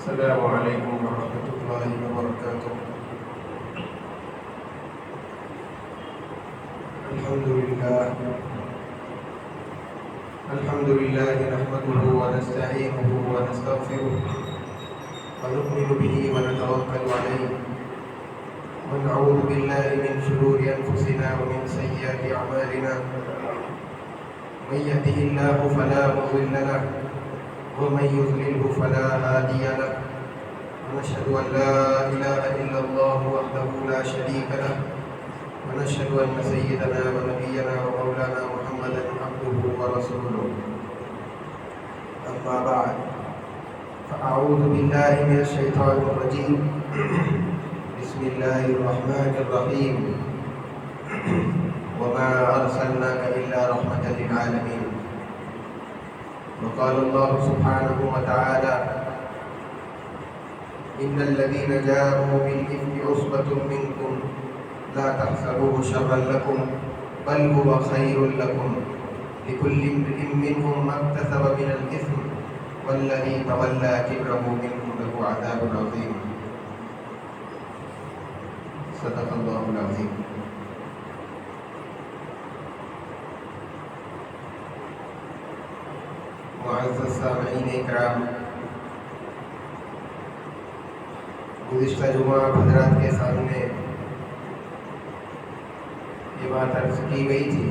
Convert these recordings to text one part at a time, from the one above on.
السلام علیکم ورحمۃ اللہ وبرکاتہ۔ الحمد للہ نحمده ونستعینه ونستغفره ونؤمن به ونتوکل علیہ ونعوذ باللہ من شرور انفسنا ومن سیئات اعمالنا، من يهده الله فلا مضل له ومن يضلله فلا هادي له، ونشهد أن لا إله إلا الله وحده لا شريك له، ونشهد أن سيدنا ونبينا ومولانا محمدا عبده ورسوله. أما بعد، فأعوذ بالله من الشيطان الرجيم. بسم الله الرحمن الرحيم. وما أرسلناك إلا رحمة للعالمين. وقال الله سبحانه وتعالى: إن الذين جاءوا بالإفك عصبة منكم لا تحسبوه شرا لكم بل هو خير لكم لكل امرئ منهم ما اكتسب من الإثم والذي تولى كبره منهم له عذاب عظيم. صدق الله العظيم. معزز سامعین اکرام، گزشتہ جمعہ حضرات کے سامنے یہ بات عرض کی گئی تھی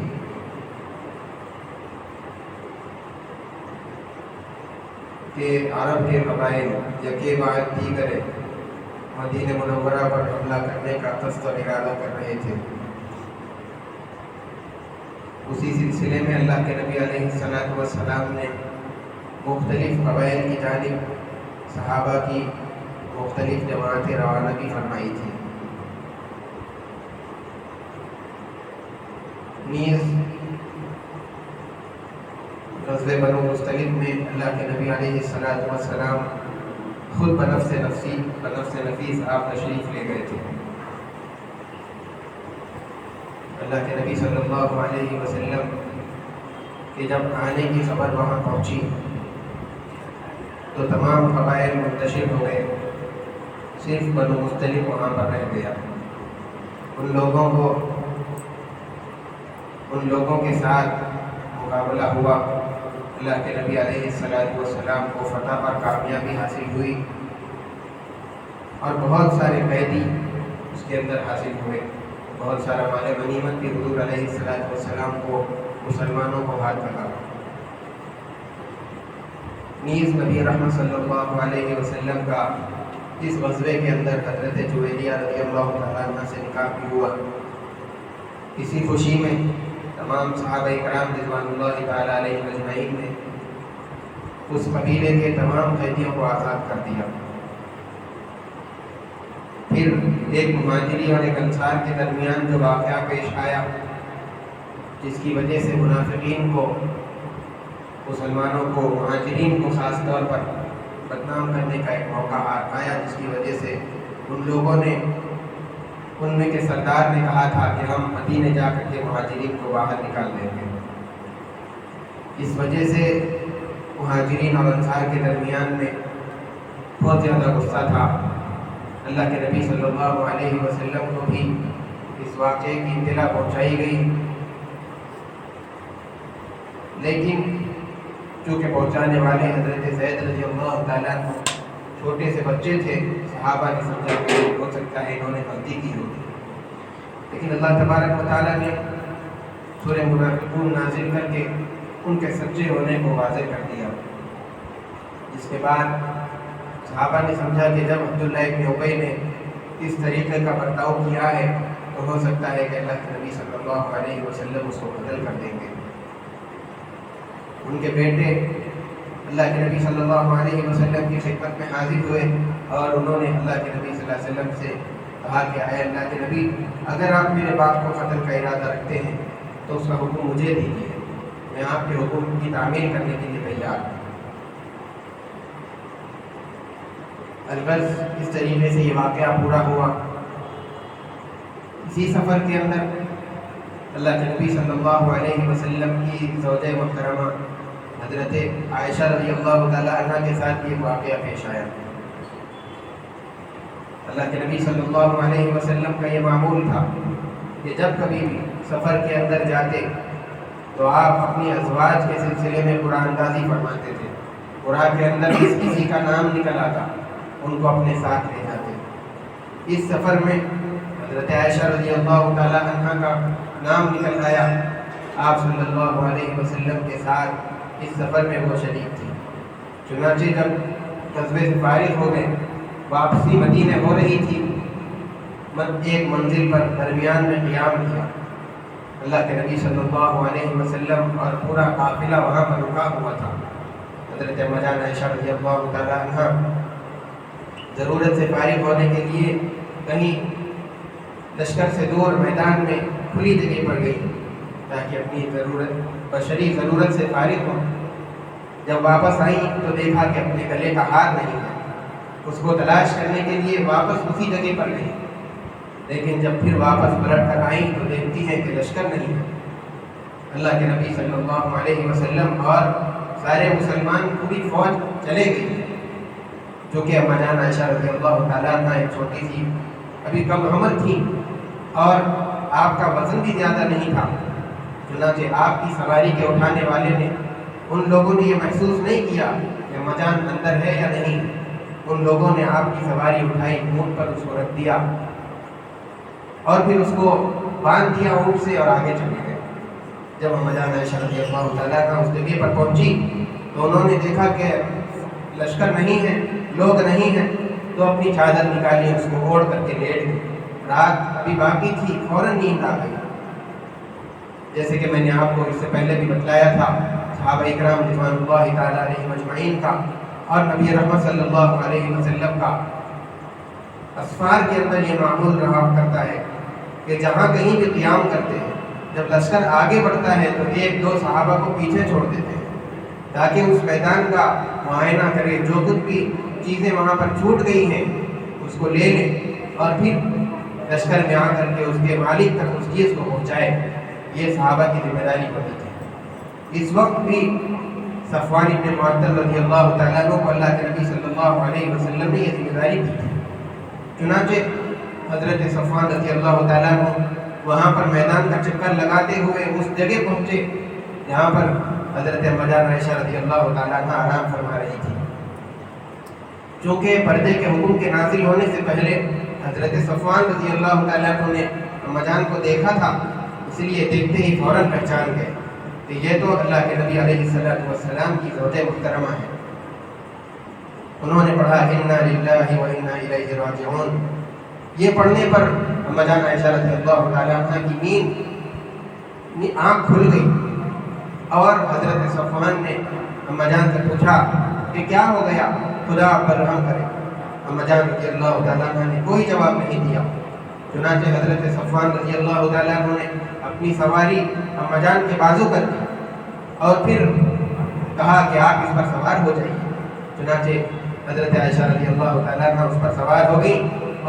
کہ عرب کے قبائل یکے بعد دیگر مدینہ منورہ پر حملہ کرنے کا قصد و ارادہ کر رہے تھے۔ اسی سلسلے میں اللہ کے نبی علیہ السلام نے مختلف قبائل کی جانب صحابہ کی مختلف جماعتیں روانگی فرمائی تھی۔ نیز غزوہ بنو مستلق میں اللہ کے نبی علیہ السلام خود بنفس نفیس آپ تشریف لے گئے تھے۔ اللہ کے نبی صلی اللہ علیہ وسلم کے جب آنے کی خبر وہاں پہنچی تو تمام قبائل منتشر ہو گئے، صرف بنو مستلق وہاں پر رہ گیا۔ ان لوگوں کے ساتھ مقابلہ ہوا، اللہ کے نبی علیہ السلام کو فتح پر کامیابی حاصل ہوئی اور بہت سارے قیدی اس کے اندر حاصل ہوئے، بہت سارا مال غنیمت بھی حضور علیہ السلام کو مسلمانوں کو ہاتھ لگا۔ نیز نبی رحمت صلی اللہ علیہ وسلم کا اس غزوے کے اندر حضرت جویریہ رضی اللہ تعالیٰ عنہ سے نکاح بھی ہوا۔ اسی خوشی میں تمام صحابہ کرام رضوان اللہ تعالیٰ علیہ اجمعین نے اس قبیلے کے تمام قیدیوں کو آزاد کر دیا۔ پھر ایک مہاجری اور ایک انصار کے درمیان جو واقعہ پیش آیا، جس کی وجہ سے منافقین کو، مسلمانوں کو، مہاجرین کو خاص طور پر بدنام کرنے کا ایک موقع آیا، جس کی وجہ سے ان لوگوں نے، ان میں کے سردار نے کہا تھا کہ ہم مدینے جا کر کے مہاجرین کو باہر نکال دیں گے۔ اس وجہ سے مہاجرین اور انصار کے درمیان میں بہت زیادہ غصہ تھا۔ اللہ کے نبی صلی اللہ علیہ وسلم کو بھی اس واقعے کی اطلاع پہنچائی گئی، لیکن چونکہ پہنچانے والے حضرت زید رضی اللہ تعالیٰ عنہ چھوٹے سے بچے تھے، صحابہ نے سمجھا کہ ہو سکتا ہے انہوں نے غلطی کی ہوگی، لیکن اللہ تبارک و تعالیٰ نے سورہ منافقون نازل کر کے ان کے سچے ہونے کو واضح کر دیا۔ اس کے بعد صحابہ نے سمجھا کہ جب عبداللہ ابن ابی نے اس طریقے کا برتاؤ کیا ہے تو ہو سکتا ہے کہ اللہ کے نبی صلی اللہ علیہ وسلم اس کو قتل کر دیں گے۔ ان کے بیٹے اللہ کے نبی صلی اللہ علیہ وسلم کی خدمت میں حاضر ہوئے اور انہوں نے اللہ کے نبی صلی اللہ علیہ وسلم سے کہا کہ اے اللہ کے نبی، اگر آپ میرے باپ کو قتل کا ارادہ رکھتے ہیں تو اس کا حکم مجھے دیجیے، میں آپ کے حکم کی تعمیل کرنے کے لیے تیار ہوں۔ الغرض اس طریقے سے یہ واقعہ پورا ہوا۔ اسی سفر کے اندر اللہ کے نبی صلی اللہ علیہ وسلم کی زوجہ محترمہ حضرت عائشہ رضی اللہ تعالیٰ عنہ کے ساتھ یہ واقعہ پیش آیا۔ اللہ کے نبی صلی اللہ علیہ وسلم کا یہ معمول تھا کہ جب کبھی بھی سفر کے اندر جاتے تو آپ اپنی ازواج کے سلسلے میں قرآن اندازی فرماتے تھے. قرآن کے اندر کسی کا نام نکل آتا ان کو اپنے ساتھ لے جاتے. اس سفر میں حضرت عائشہ رضی اللہ تعالی عنہ کا نام نکل آیا. آپ صلی اللہ علیہ وسلم کے ساتھ اس سفر میں وہ شریک تھی. چنانچہ جب غزوے سے فارغ ہو گئے, واپسی مدینہ ہو رہی تھی, ایک منزل پر درمیان میں قیام کیا. اللہ کے نبی صلی اللہ علیہ وسلم اور پورا قافلہ وہاں پر رکا ہوا تھا. حضرت اما جان عائشہ رضی اللہ تعالی عنہ ضرورت سے فارغ ہونے کے لیے کہیں لشکر سے دور میدان میں کھلی جگہ پر گئی تاکہ اپنی بشری ضرورت سے فارغ ہو. جب واپس آئیں تو دیکھا کہ اپنے گلے کا ہار نہیں ہے. اس کو تلاش کرنے کے لیے واپس اسی جگہ پر گئی, لیکن جب پھر واپس پلٹ کر آئیں تو دیکھتی ہیں کہ لشکر نہیں ہے. اللہ کے نبی صلی اللہ علیہ وسلم اور سارے مسلمان پوری فوج چلے گئی, جو کہ اما جان عائشہ رضی اللہ تعالیٰ عنہ ایک چھوٹی سی ابھی کم عمر تھی اور آپ کا وزن بھی زیادہ نہیں تھا. چنانچہ آپ کی سواری کے اٹھانے والے نے ان لوگوں نے یہ محسوس نہیں کیا کہ اما جان اندر ہے یا نہیں. ان لوگوں نے آپ کی سواری اٹھائی, اونٹ پر اس کو رکھ دیا اور پھر اس کو باندھ دیا اونٹ سے اور آگے چلے گئے. جب اما جان عائشہ رضی اللہ تعالیٰ عنہ اس جگہ پر پہنچی تو انہوں نے دیکھا کہ لشکر نہیں ہے, لوگ نہیں ہیں, تو اپنی چادر نکالی, اس کو اوڑھ کر کے لیٹ گئی. رات ابھی باقی تھی, فوراً نیند آ گئی. جیسے کہ میں نے آپ کو اس سے پہلے بھی بتلایا تھا, صحابہ اکرام رضوان اللہ تعالیٰ علیہم اجمعین کا اور نبی رحمت صلی اللہ علیہ وسلم کا اسفار کے اندر یہ معمول رہا کرتا ہے کہ جہاں کہیں بھی قیام کرتے ہیں, جب لشکر آگے بڑھتا ہے تو ایک دو صحابہ کو پیچھے چھوڑ دیتے ہیں تاکہ اس میدان کا معائنہ کرے, جو کچھ بھی چیزیں وہاں پر چھوٹ گئی ہیں اس کو لے لیں اور پھر لشکر میں آ کر کے اس کے مالک تک اس چیز کو پہنچائے. یہ صحابہ کی ذمہ داری ہوتی تھی. اس وقت بھی صفوان ابن معطل رضی اللہ تعالیٰ عنہ کو اللہ کے نبی صلی اللہ علیہ وسلم نے یہ ذمہ داری دی تھی. چنانچہ حضرت صفوان رضی اللہ تعالیٰ عنہ وہاں پر میدان کا چکر لگاتے ہوئے اس جگہ پہنچے جہاں پر حضرت اما جان عائشہ رضی اللہ تعالیٰ عنہ آرام فرما رہی تھی. چونکہ پردے کے حکم کے نازل ہونے سے پہلے حضرت صفوان رضی اللہ تعالیٰ عنہ نے اما جان کو دیکھا تھا, اس لیے دیکھتے ہی فوراً پہچان گئے کہ یہ تو اللہ کے نبی علیہ السلام کی زوج محترمہ ہے. انہوں نے پڑھا انا للہ و انا الیہ راجعون. یہ پڑھنے پر اما جان عائشہ رضی اللہ تعالیٰ عنہ کی نیند آنکھ کھل گئی اور حضرت صفوان نے اما جان سے پوچھا کہ کیا ہو گیا, خدا آپ پر رحم کرے. اما جان رضی اللہ تعالیٰ عنہ نے کوئی جواب نہیں دیا. چنانچہ حضرت صفوان رضی اللہ تعالیٰ عنہ نے اپنی سواری اما جان کے بازو کر دی اور پھر کہا کہ آپ اس پر سوار ہو جائیے. چنانچہ حضرت عائشہ رضی اللہ تعالیٰ عنہ اس پر سوار ہو گئی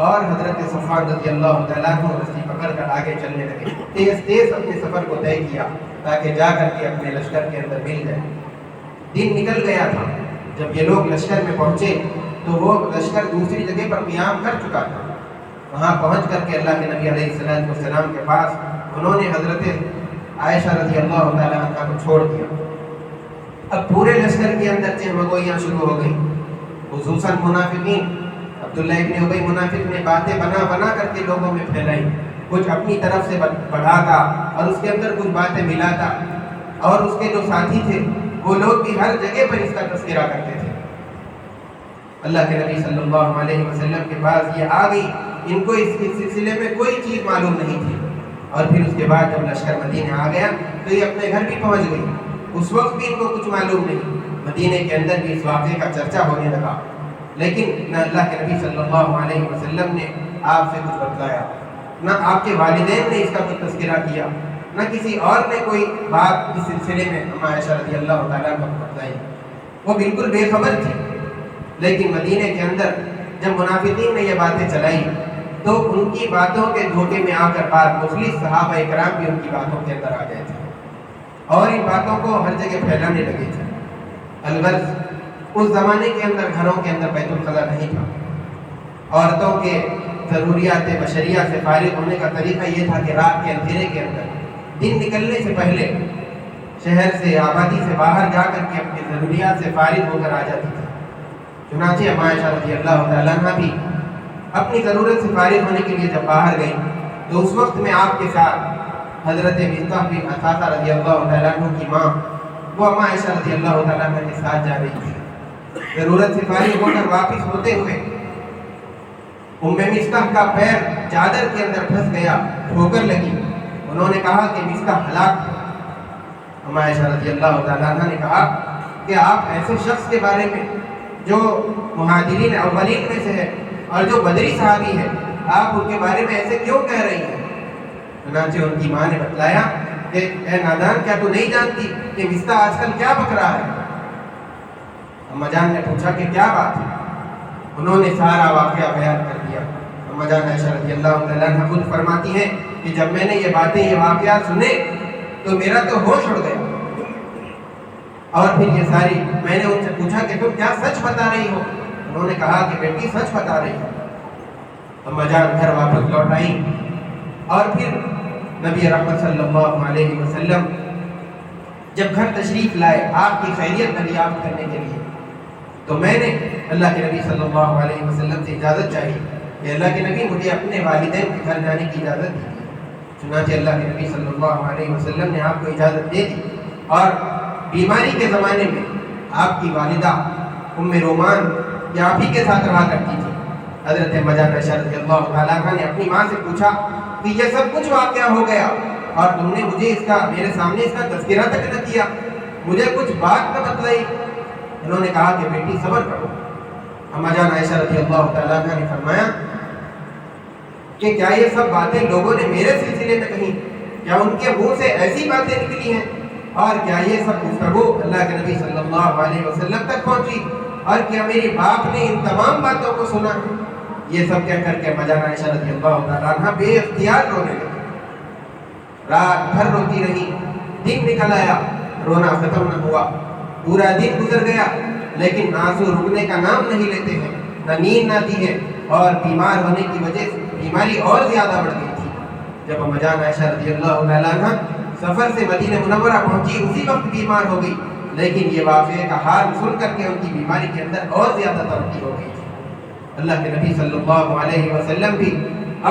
اور حضرت صفوان رضی اللہ تعالیٰ عنہ رسی پکڑ کر آگے چلنے لگے. تیز اپنے سفر کو طے کیا تاکہ جا کر کے اپنے لشکر کے اندر مل جائے. دن نکل گیا تھا. جب یہ لوگ لشکر میں پہنچے تو وہ لشکر دوسری جگہ پر قیام کر چکا تھا. وہاں پہنچ کر کے اللہ کے نبی علیہ السلام کے پاس انہوں نے حضرت عائشہ رضی اللہ تعالیٰ عنہ کو چھوڑ دیا. اب پورے لشکر کے اندر چہمگوئیاں شروع ہو گئیں. خصوصاً منافقین, عبداللہ ابن ابی منافق نے باتیں بنا کر کے لوگوں میں پھیلائی. کچھ اپنی طرف سے بڑھاتا اور اس کے اندر کچھ باتیں ملاتا, اور اس کے جو ساتھی تھے وہ لوگ بھی ہر جگہ پر اس کا تذکرہ کرتے تھے. اللہ کے نبی صلی اللہ علیہ وسلم کے پاس یہ آ گئی. ان کو اس سلسلے میں کوئی چیز معلوم نہیں تھی. اور پھر اس کے بعد جب لشکر مدینہ آ گیا تو یہ اپنے گھر بھی پہنچ گئی. اس وقت بھی ان کو کچھ معلوم نہیں. مدینہ کے اندر بھی اس واقعے کا چرچا ہونے لگا, لیکن نہ اللہ کے نبی صلی اللہ علیہ وسلم نے آپ سے کچھ بتلایا, نہ آپ کے والدین نے اس کا کچھ تذکرہ کیا, نہ کسی اور نے کوئی بات اس سلسلے میں اما عائشہ رضی اللہ تعالیٰ کو بتلائی. وہ بالکل بے خبر تھی. لیکن مدینہ کے اندر جب منافقین نے یہ باتیں چلائی تو ان کی باتوں کے دھوکے میں آ کر بعض مخلص صحابہ اکرام بھی ان کی باتوں کے اندر آ گئے تھے اور ان باتوں کو ہر جگہ پھیلانے لگے تھے. الغرض اس زمانے کے اندر گھروں کے اندر بیت الخلا نہیں تھا. عورتوں کے ضروریات بشریہ سے فارغ ہونے کا طریقہ یہ تھا کہ رات کے اندھیرے کے اندر دن نکلنے سے پہلے شہر سے آبادی سے باہر جا کر کے اپنی ضروریات سے فارغ ہو کر آ جاتی تھی۔ چنانچہ اما عائشہ رضی اللہ تعالیٰ عنہ بھی اپنی ضرورت سے فارغ ہونے کے لیے جب باہر گئی تو اس وقت میں آپ کے ساتھ حضرت مصطح بن اثاثہ رضی اللہ تعالیٰ عنہ کی ماں وہ اما عائشہ رضی اللہ تعالیٰ عنہ کے ساتھ جا رہی تھی۔ ضرورت سے فارغ ہو کر واپس ہوتے ہوئے مصطح کا پیر چادر کے اندر پھنس گیا، ٹھوکر لگی۔ انہوں نے کہا کہ مصطح ہلاک ہے۔ اما عائشہ رضی اللہ تعالیٰ عنہ نے کہا کہ آپ ایسے شخص کے بارے میں جو مہاجرین اولین میں سے ہے اور جو بدری صحابی ہے، آپ ان کے بارے میں ایسے کیوں کہہ رہی ہیں؟ چنانچہ ان کی ماں نے بتلایا کہ اے نادان، کیا تو نہیں جانتی کہ مصطح آج کل کیا بک رہا ہے؟ اما جان نے پوچھا کہ کیا بات ہے؟ انہوں نے سارا واقعہ بیان کر دیا۔ اما جان عائشہ رضی اللہ تعالیٰ عنہ خود فرماتی ہیں کہ جب میں نے یہ باتیں یہ واقعات سنے تو میرا تو ہوش اڑ گیا، اور پھر یہ ساری میں نے ان سے پوچھا کہ تم کیا سچ بتا رہی ہو؟ انہوں نے کہا کہ بیٹی سچ بتا رہی ہو۔ اما جان گھر واپس لوٹ آئی اور پھر نبی رحمت صلی اللہ علیہ وسلم جب گھر تشریف لائے آپ کی خیریت دریافت کرنے کے لیے، تو میں نے اللہ کے نبی صلی اللہ علیہ وسلم سے اجازت چاہی کہ اللہ کے نبی مجھے اپنے والدین کے گھر جانے کی اجازت دی۔ چنانچہ اللہ کے نبی صلی اللہ علیہ وسلم نے آپ کو اجازت دے دی، اور بیماری کے زمانے میں آپ کی والدہ ام رومان یہ آپ ہی کے ساتھ رہا کرتی تھی۔ حضرت اما جان عائشہ رضی اللہ تعالیٰ عنہ نے اپنی ماں سے پوچھا کہ یہ سب کچھ واقعہ ہو گیا اور تم نے مجھے میرے سامنے اس کا تذکرہ تک نہ کیا، مجھے کچھ بات نہ بتلائی۔ انہوں نے کہا کہ بیٹی صبر کرو۔ اما جان عائشہ رضی اللہ تعالیٰ عنہ نے فرمایا کہ کیا یہ سب باتیں لوگوں نے میرے سلسلے میں کہیں؟ کیا ان کے منہ سے ایسی باتیں نکلی ہیں؟ اور کیا یہ سب گفتگو اللہ کے نبی صلی اللہ علیہ وسلم تک پہنچی؟ اور کیا میری باپ نے ان تمام باتوں کو سنا؟ یہ سب کہہ کر کے اما جان عائشہ رضی اللہ تعالیٰ عنہ بے اختیار رونے لگی۔ رات بھر روتی رہی، دن نکل آیا، رونا ختم نہ ہوا، پورا دن گزر گیا، لیکن آنسو رکنے کا نام نہیں لیتے ہیں، نہ نیند آتی ہے، اور بیمار ہونے کی وجہ سے بیماری اور زیادہ بڑھ گئی تھی۔ جب اما جان عائشہ رضی اللہ تعالیٰ عنہ سفر سے مدینہ منورہ پہنچی، اسی وقت بیمار ہو گئی، لیکن یہ واقعے کا حال سن کر کے ان کی بیماری کے اندر اور زیادہ ترقی ہو گئی تھی۔ اللہ کے نبی صلی اللہ علیہ وسلم بھی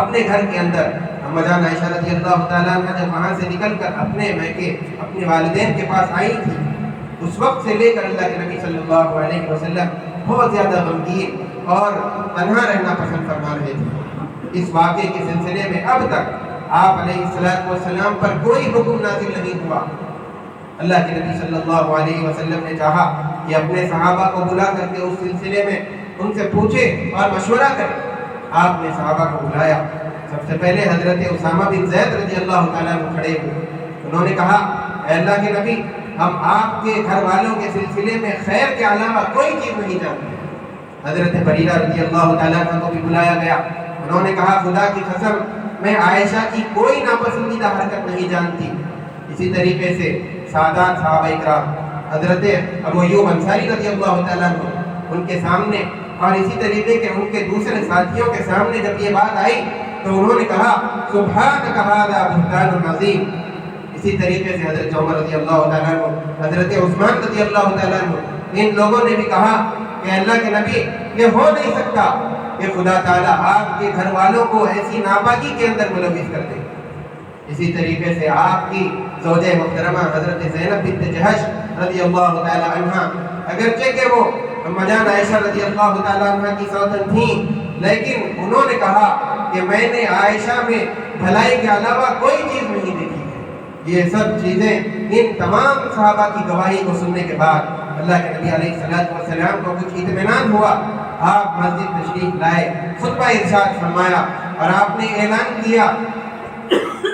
اپنے گھر کے اندر اما جان عائشہ رضی اللہ تعالیٰ عنہ جب وہاں سے نکل کر اپنے میکے اپنے والدین کے پاس آئی تھی، اس وقت سے لے کر اللہ کے نبی صلی اللہ علیہ وسلم بہت زیادہ غمگین اور تنہا رہنا پسند فرما رہے تھے۔ اس واقعے کے سلسلے میں اب تک آپ علیہ السلام پر کوئی حکم نازل نہیں ہوا۔ اللہ کے نبی صلی اللہ علیہ وسلم نے چاہا کہ اپنے صحابہ کو بلا کر کے اس سلسلے میں ان سے پوچھے اور مشورہ کرے۔ آپ نے صحابہ کو بلایا، سب سے پہلے حضرت اسامہ بن زید رضی اللہ تعالیٰ عنہ کھڑے ہوئے۔ انہوں نے کہا اے اللہ کے نبی، ہم آپ کے گھر والوں کے سلسلے میں خیر کے علاوہ کوئی چیز نہیں جانتے۔ حضرت بریرہ رضی اللہ تعالیٰ عنہ کو بھی بلایا گیا۔ انہوں نے کہا خدا کی قسم میں عائشہ کی کوئی ناپسندیدہ حرکت نہیں جانتی۔ اسی طریقے سے سادات صحابہ اکرام حضرت ابو ایوب انصاری رضی اللہ تعالیٰ عنہ ان کے سامنے، اور اسی طریقے کے ان کے دوسرے ساتھیوں کے سامنے جب یہ بات آئی تو انہوں نے کہا سبحانک ھذا بہتان عظیم۔ اسی طریقے سے حضرت عمر رضی اللہ تعالیٰ عنہ، حضرت عثمان رضی اللہ تعالیٰ عنہ، ان لوگوں نے بھی کہا کہ اللہ کے نبی یہ ہو نہیں سکتا کہ خدا تعالیٰ آپ کے گھر والوں کو ایسی ناپاکی کے اندر ملوث کر دے۔ اسی طریقے سے آپ کی زوجہ محترمہ حضرت زینب بنت جہش رضی اللہ تعالیٰ عنہ، اگرچہ کہ وہ اما جان عائشہ رضی اللہ تعالیٰ عنہ کی سوتن تھیں، لیکن انہوں نے کہا کہ میں نے عائشہ میں بھلائی کے علاوہ کوئی چیز نہیں دیکھی ہے۔ یہ سب چیزیں ان تمام صحابہ کی گواہی کو سننے کے بعد اللہ کے نبی علیہ السلام کو کچھ اطمینان ہوا۔ آپ مسجد تشریف لائے، خطبہ ارشاد فرمایا، اور آپ نے اعلان کیا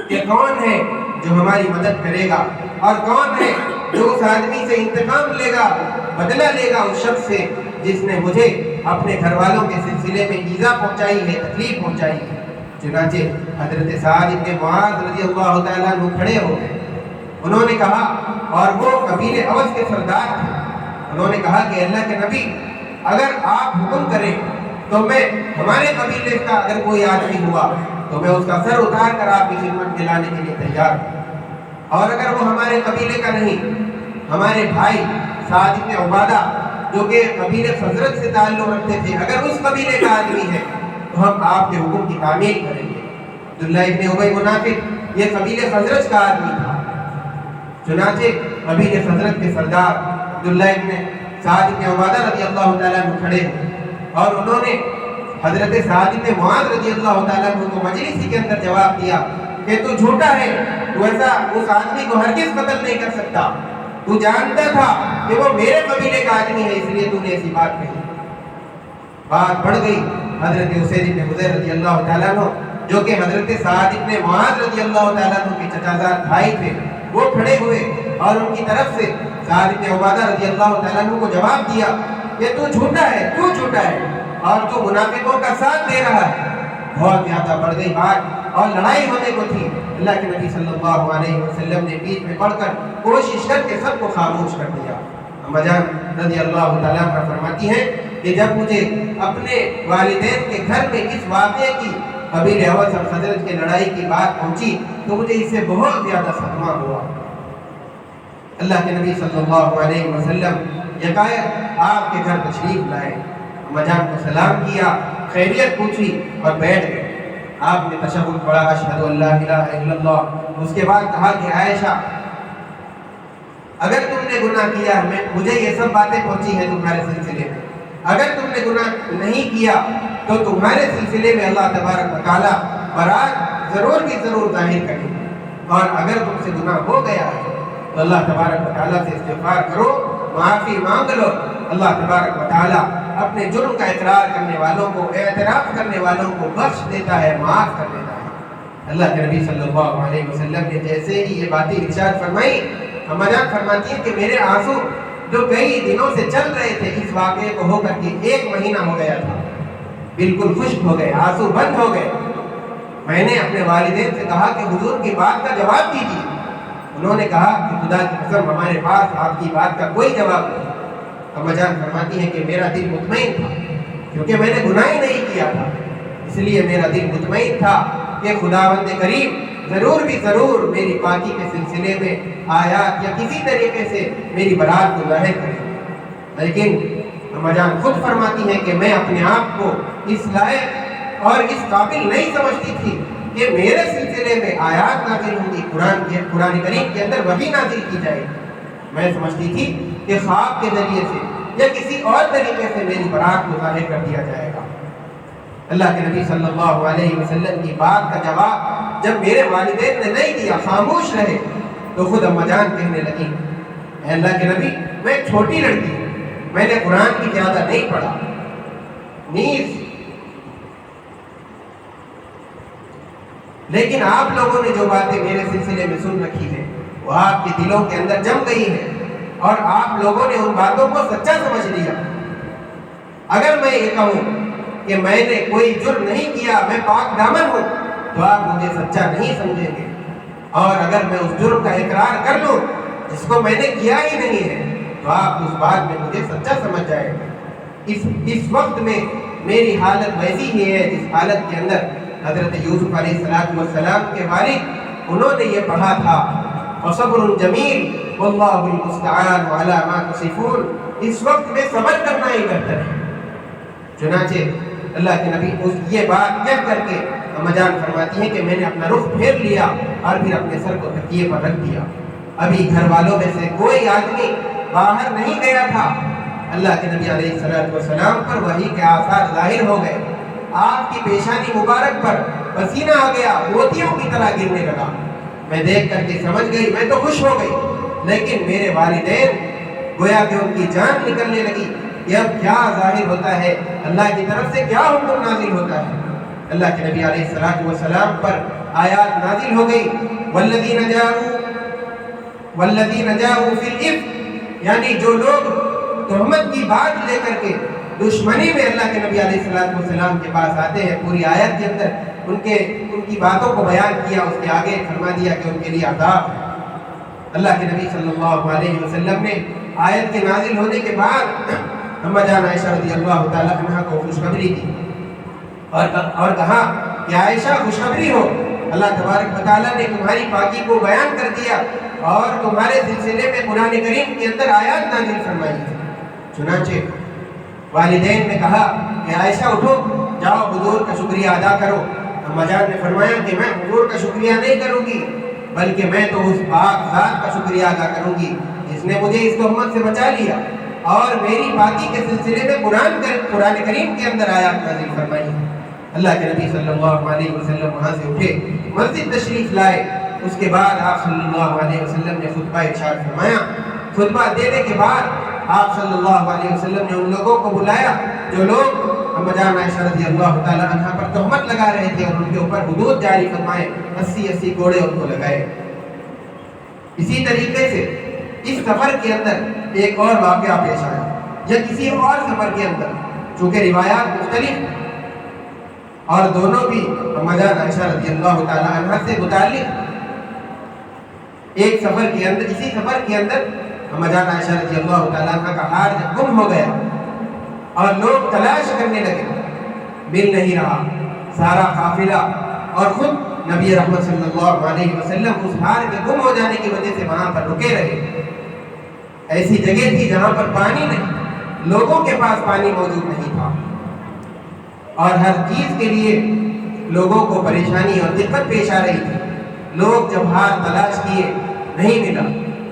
کہ کون ہے جو ہماری مدد کرے گا، اور کون ہے جو اس آدمی سے انتقام لے گا، بدلہ لے گا اس شخص سے جس نے مجھے اپنے گھر والوں کے سلسلے میں ایذا پہنچائی ہے، تکلیف پہنچائی ہے۔ چنانچہ حضرت سعد بن معاذ رضی اللہ تعالیٰ عنہ کھڑے ہو گئے۔ انہوں نے کہا، اور وہ قبیلے اوس کے سردار تھے، انہوں نے کہا کہ اللہ کے نبی اگر آپ حکم کریں تو میں ہمارے قبیلے کا اگر کوئی آدمی ہوا تو میں اس کا سر اتار کر آپ کی خدمت میں لانے کے لیے تیار ہوں، اور اگر وہ ہمارے قبیلے کا نہیں، ہمارے بھائی سعد بن عبادہ جو کہ قبیلے خزرج سے تعلق رکھتے تھے، اگر اس قبیلے کا آدمی ہے تو ہم آپ کے حکم کی تعمیل کریں گے۔ عبداللہ ابن ابی منافق یہ قبیلے خزرج کا آدمی تھا، چنانچہ قبیلے خزرج کے سردار عبداللہ ابن سعد بن عبادہ رضی اللہ تعالیٰ عنہ کھڑے ہوئے اور انہوں نے حضرت سعد بن معاذ رضی اللہ تعالیٰ عنہ کو مجلس کے اندر جواب دیا کہ تو جھوٹا ہے، تو ایسا اس آدمی کو ہرگز قتل نہیں کر سکتا، تو جانتا تھا کہ وہ میرے قبیلے کا آدمی ہے، اس لیے تو نے ایسی بات کہی۔ بات بڑھ گئی، حضرت اسید بن حضیر رضی اللہ تعالیٰ عنہ جو کہ حضرت سعد بن معاذ رضی اللہ تعالیٰ عنہ کے چچا زاد بھائی تھے، وہ کھڑے ہوئے اور ان کی طرف سے سعد بن عبادہ رضی اللہ تعالیٰ عنہ کو جواب دیا کہ تو جھوٹا ہے، کیوں جھوٹا ہے اور تو منافقوں کا ساتھ دے رہا ہے۔ بہت زیادہ بڑھ گئی بات اور لڑائی ہونے کو تھی۔ اللہ کے نبی صلی اللہ علیہ وسلم نے بیچ میں پڑھ کر کوشش کر کے سب کو خاموش کر دیا۔ اما جان رضی اللہ تعالیٰ عنہ فرماتی ہیں کہ جب مجھے اپنے والدین کے گھر میں اس واقعے کی قبیلے اوس اور خزرج کی لڑائی کی بات پہنچی تو مجھے اس سے بہت زیادہ صدمہ ہوا۔ اللہ کے نبی صلی اللہ علیہ وسلم یکایک آپ کے گھر تشریف لائے، اما جان کو سلام کیا، خیریت پوچھی اور بیٹھ گئے۔ آپ نے تشہد پڑھا، اشہد ان لا الہ الا اللہ، اس کے بعد کہا کہ عائشہ اگر تم نے گناہ کیا، مجھے یہ سب باتیں پہنچی ہیں تمہارے سلسلے میں، اگر تم نے گناہ نہیں کیا تو تمہارے سلسلے میں اللہ تبارک و تعالیٰ برات ضرور کی ضرور ظاہر کرے گا، اور اگر تم سے گناہ ہو گیا ہے تو اللہ تبارک و تعالیٰ سے استغفار کرو، معافی مانگ لو۔ اللہ تبارک و تعالیٰ اپنے جرم کا اقرار کرنے والوں کو، اعتراف کرنے والوں کو بخش دیتا ہے، معاف کر دیتا ہے۔ اللہ کے نبی صلی اللہ علیہ وسلم نے جیسے ہی یہ باتیں ارشاد فرمائی، اما جان فرماتی ہیں کہ میرے آنسو جو کئی دنوں سے چل رہے تھے اس واقعے کو ہو کر کے 1 مہینہ ہو گیا تھا، بالکل خشک ہو گئے، آنسو بند ہو گئے۔ میں نے اپنے والدین سے کہا کہ حضور کی بات کا جواب دیجیے، انہوں نے کہا کہ خدا کی قسم ہمارے پاس آپ کی بات کا کوئی جواب نہیں۔ اما جان فرماتی ہیں کہ میرا دل مطمئن تھا کیونکہ میں نے گناہ ہی نہیں کیا تھا، اس لیے میرا دل مطمئن تھا کہ خداوند کریم ضرور بھی ضرور میری پاکی کے سلسلے میں آیات یا کسی طریقے سے میری برات کو ظاہر کرے۔ لیکن اما جان خود فرماتی ہیں کہ میں اپنے آپ کو اس لائق اور اس قابل نہیں سمجھتی تھی کہ میرے سلسلے میں آیات نازل ہوں گی، قرآن کریم کے اندر وحی نازل کی جائے گی۔ میں سمجھتی تھی کہ خواب کے ذریعے سے یا کسی اور طریقے سے میری برات کو ظاہر کر دیا جائے گا۔ اللہ کے نبی صلی اللہ علیہ وسلم کی بات کا جواب جب میرے والدین نے نہیں دیا، خاموش رہے، تو خود اما جان کہنے لگی اے اللہ کے نبی میں ایک چھوٹی لڑکی ہوں، میں نے قرآن بھی زیادہ نہیں پڑھا، نیز لیکن آپ لوگوں نے جو باتیں میرے سلسلے میں سن رکھی ہیں وہ آپ کے دلوں کے اندر جم گئی ہیں اور آپ لوگوں نے ان باتوں کو سچا سمجھ لیا۔ اگر میں یہ کہوں کہ میں نے کوئی جرم نہیں کیا، میں پاک دامن ہوں، تو آپ مجھے سچا نہیں سمجھیں گے، اور اگر میں اس جرم کا اقرار کر لوں جس کو میں نے کیا ہی نہیں ہے تو آپ اس بات میں مجھے سچا سمجھ جائیں گے۔ اس وقت میں میری حالت ویسی ہی ہے جس حالت کے اندر حضرت یوسف علیہ السلام کے والد انہوں نے یہ پڑھا تھا وَصَبْرٌ جَمِيلٌ وَاللَّهُ الْمُسْتَعَانُ عَلَى مَا تَصِفُونَ۔ اس وقت میں صبر کرنا ہی بہتر ہے۔ چنانچہ اللہ کے نبی یہ بات کہہ کر کے اما جان فرماتی ہیں کہ میں نے اپنا رخ پھیر لیا اور پھر اپنے سر کو تکیے پر رکھ دیا۔ ابھی گھر والوں میں سے کوئی آدمی باہر نہیں گیا تھا، اللہ کے نبی علیہ السلام پر وحی کے آثار ظاہر ہو گئے، آپ کی پیشانی مبارک پر پسینہ آ گیا، موتیوں کی طرح گرنے لگا۔ میں دیکھ کر کے سمجھ گئی، میں تو خوش ہو گئی، لیکن میرے والدین گویا کہ ان کی جان نکلنے لگی کہ اب کیا ظاہر ہوتا ہے، اللہ کی طرف سے کیا حکم نازل ہوتا ہے۔ اللہ کے نبی علیہ السلام پر آیات نازل ہو گئی والذین جاءوا فی الإفک، یعنی جو لوگ تہمت کی بات لے کر کے دشمنی میں اللہ کے نبی علیہ السلام کے پاس آتے ہیں، پوری آیت کے اندر ان کی باتوں کو بیان کیا، اس کے آگے فرما دیا کہ ان کے لیے عذاب ہے۔ اللہ کے نبی صلی اللہ علیہ وسلم نے آیت کے نازل ہونے کے بعد اما جان عائشہ رضی اللہ تعالیٰ عنہ کو خوشخبری دی اور کہا کہ عائشہ خوشخبری ہو، اللہ تبارک و تعالیٰ نے تمہاری پاکی کو بیان کر دیا اور تمہارے سلسلے میں قرآن کریم کے اندر آیات نازل فرمائی ہے۔ چنانچہ والدین نے کہا کہ عائشہ اٹھو، جاؤ حضور کا شکریہ ادا کرو۔ اما جان نے فرمایا کہ میں حضور کا شکریہ نہیں کروں گی، بلکہ میں تو اس پاک ذات کا شکریہ ادا کروں گی جس نے مجھے اس تہمت سے بچا لیا اور میری پاکی کے سلسلے میں قرآن کریم کے اندر آیات نازل فرمائی ہے۔ اللہ کے نبی صلی اللہ علیہ وسلم وہاں سے اٹھے، مسجد تشریف لائے۔ اس کے بعد آپ صلی اللہ علیہ وسلم نے خطبہ ارشاد فرمایا۔ خطبہ دینے کے بعد آپ صلی اللہ علیہ وسلم نے ان لوگوں کو بلایا جو لوگ اما جان عائشہ رضی اللہ تعالی عنہ پر تہمت لگا رہے تھے، اور ان کے اوپر حدود جاری فرمائے، 80 گھوڑے ان کو لگائے۔ اسی طریقے سے اس سفر کے اندر ایک اور واقعہ پیش آیا، یا کسی اور سفر کے اندر، چونکہ روایات مختلف اور دونوں بھی اما جان عائشہ رضی اللہ تعالی عنہ سے متعلق۔ ایک سفر کے اندر، اسی سفر کے اندر اما جان عائشہ رضی اللہ تعالی عنہ کا ہار جب گم ہو گیا اور لوگ تلاش کرنے لگے، مل نہیں رہا، سارا قافلہ اور خود نبی رحمت صلی اللہ علیہ وسلم اس ہار کے گم ہو جانے کی وجہ سے وہاں پر رکے رہے۔ ایسی جگہ تھی جہاں پر پانی نہیں، لوگوں کے پاس پانی موجود نہیں تھا، اور ہر چیز کے لیے لوگوں کو پریشانی اور دقت پیش آ رہی تھی۔ لوگ جب ہار تلاش کیے نہیں ملا،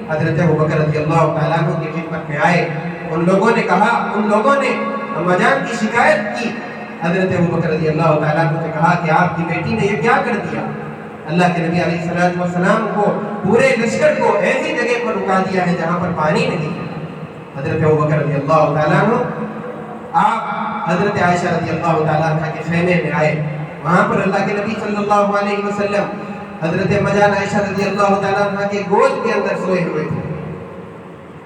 حضرت ابوبکر رضی اللہ تعالیٰ عنہ کی خدمت میں آئے۔ ان لوگوں نے کہا، ان لوگوں نے اما جان کی شکایت کی۔ حضرت ابوبکر رضی اللہ تعالیٰ عنہ سے کہا کہ آپ کی بیٹی نے یہ کیا کر دیا؟ اللہ کے نبی علیہ السلام کو پورے لشکر کو ایسی جگہ پر رکا دیا ہے جہاں پر پانی نہیں ہے۔ حضرت ابوبکر رضی اللہ تعالیٰ عنہ آپ حضرت عائشہ رضی اللہ تعالیٰ عنہ کے خیمے میں آئے۔ وہاں پر اللہ کے نبی صلی اللہ علیہ وسلم حضرت اما جان عائشہ رضی اللہ تعالیٰ عنہ کے گود کے اندر سوئے ہوئے تھے۔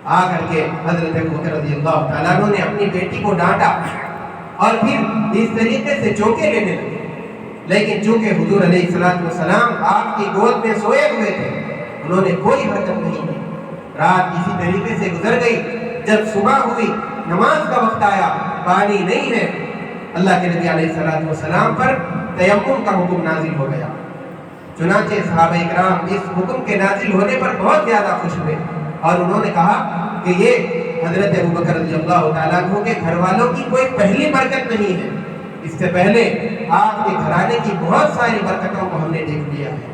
آ کر کے حضرت ابوبکر رضی اللہ تعالیٰ عنہ نے اپنی بیٹی کو ڈانٹا اور پھر اس طریقے سے چوکے لینے لگے، لیکن چونکہ حضور علیہ السلام آپ کی گود میں سوئے ہوئے تھے، انہوں نے کوئی حرکت نہیں کی۔ رات اسی طریقے سے گزر گئی۔ جب صبح ہوئی، نماز کا وقت آیا، پانی نہیں ہے، اللہ کے نبی علیہ السلام پر تیمم کا حکم نازل ہو گیا۔ چنانچہ صحابہ اکرام اس حکم کے نازل ہونے پر بہت زیادہ خوش ہوئے، اور انہوں نے کہا کہ یہ حضرت ابوبکر رضی اللہ تعالیٰ عنہ کے گھر والوں کی کوئی پہلی برکت نہیں ہے، اس سے پہلے آپ کے گھرانے کی بہت ساری برکتوں کو ہم نے دیکھ لیا ہے۔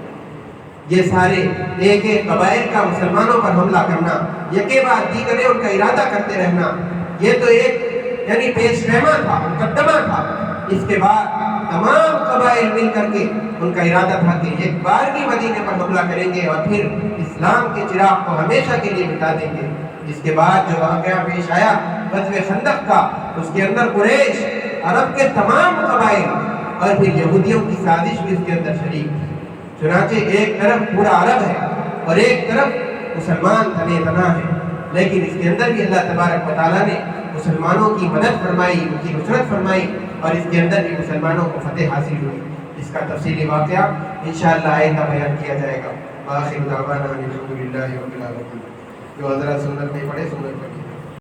یہ سارے ایک ایک قبائل کا مسلمانوں پر حملہ کرنا، یکے بعد دیگرے ان کا ارادہ کرتے رہنا، یہ تو ایک یعنی پیش خیمہ تھا، مقدمہ تھا۔ اس کے بعد تمام قبائل مل کر کے ان کا ارادہ تھا کہ ایک بار بھی مدینے پر حملہ کریں گے اور پھر اسلام کے چراغ کو ہمیشہ کے لیے مٹا دیں گے۔ اس کے بعد جو واقعہ پیش آیا غزوہ خندق کا، اس کے اندر قریش، عرب کے تمام قبائل اور پھر یہودیوں کی سازش بھی اس کے اندر شریک تھی۔ چنانچہ ایک طرف پورا عرب ہے اور ایک طرف مسلمان تنے تنا ہے، لیکن اس کے اندر بھی اللہ تبارک و تعالیٰ نے مسلمانوں کی مدد فرمائی، ان کی نصرت فرمائی، اور اس کے اندر بھی مسلمانوں کو فتح حاصل ہوئی۔ اس کا تفصیلی واقعہ انشاءاللہ آئندہ بیان کیا جائے گا۔ آخر دعوانا الحمدللہ رب العالمین۔ جو حضرات سنت نہیں پڑھے سنت پڑھیں۔